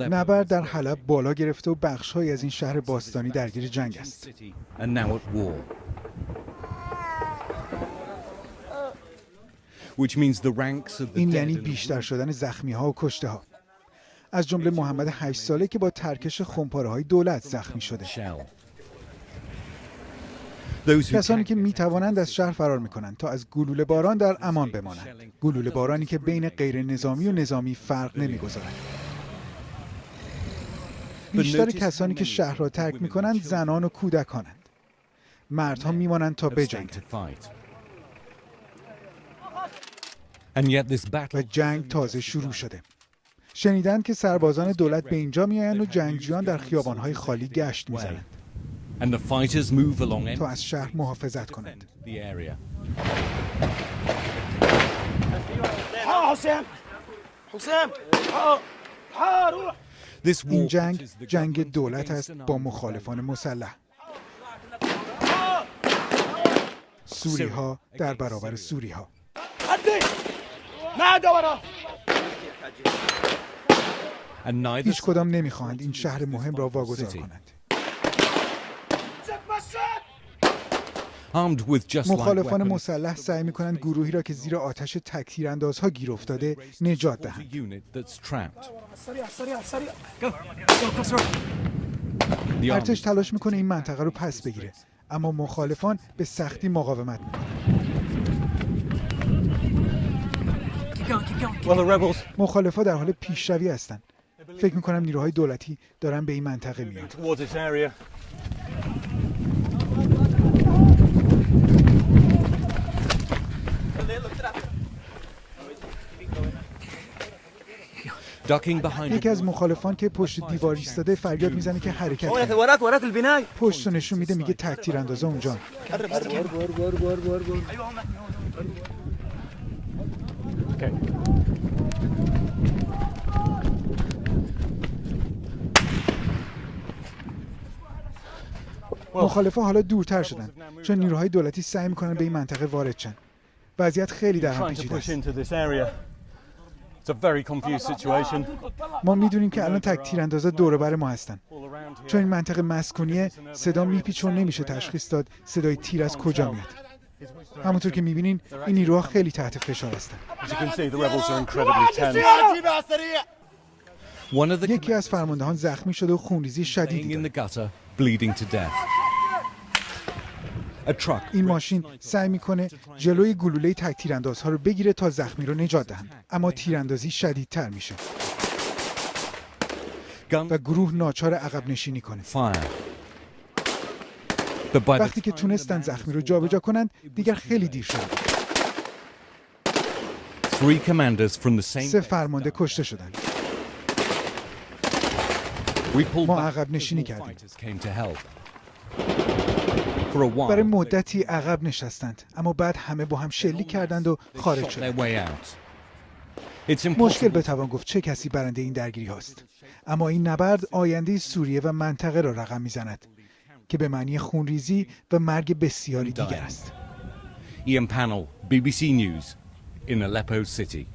نبرد در حلب بالا گرفته و بخش‌هایی از این شهر باستانی درگیر جنگ است. این یعنی بیشتر شدن زخمی‌ها و کشته‌ها، از جمله محمد 8 ساله که با ترکش خمپاره‌های دولت زخمی شده. کسانی که می‌توانند از شهر فرار می‌کنند تا از گلوله باران در امان بمانند. گلوله بارانی که بین غیر نظامی و نظامی فرق نمی‌گذارد. بیشتر کسانی که شهر را ترک می‌کنند زنان و کودکانند. مردها می‌مانند تا بجنگند. و جنگ تازه شروع شده. شنیدند که سربازان دولت به اینجا میآیند و جنگجویان در خیابان‌های خالی گشت می‌زنند تا از شهر محافظت کنند. این جنگ دولت است با مخالفان مسلح. سوری‌ها در برابر سوری‌ها. هیچ کدام نمیخواهند این شهر مهم را واگذار کنند. مخالفان مسلح سعی میکنند گروهی را که زیر آتش تک تیراندازها گیر افتاده نجات دهند. ارتش تلاش میکنه این منطقه رو پس بگیره، اما مخالفان به سختی مقاومت میکنند. مخالفا در حال پیشروی هستند. فکر میکنم نیروهای دولتی دارن به این منطقه میان. یکی از مخالفان که پشت دیوار ایستاده فریاد میزنه که حرکت کنه. پشت رو نشون میده، میگه تک تیراندازا اونجا. مخالفا حالا دورتر شدن چون نیروهای دولتی سعی میکنن به این منطقه وارد شن. وضعیت خیلی در هم پیچیده است. ما میدونیم که الان تک تیراندازا دور بر ما هستن. چون این منطقه مسکونیه، صدا میپیچه و نمیشه تشخیص داد صدای تیر از کجا میاد. همونطور که میبینین این نیروها خیلی تحت فشار هستن. یکی از فرماندهان زخمی شده و خونریزی شدیدی داره. این ماشین سعی میکنه جلوی گلوله تک تیراندازها رو بگیره تا زخمی رو نجات دهند، اما تیراندازی شدیدتر میشه و گروه ناچار عقب نشینی کنه. وقتی که تونستن زخمی رو جابجا کنند دیگر خیلی دیر شد. 3 فرمانده کشته شدند. ما عقب نشینی کردیم. برای مدتی عقب نشستند، اما بعد همه با هم شلیک کردند و خارج شدند. مشکل بتوان گفت چه کسی برنده این درگیری هاست، اما این نبرد آینده سوریه و منطقه را رقم میزند که به معنی خونریزی و مرگ بسیاری دیگر است. Ian Pannell, BBC News in Aleppo City.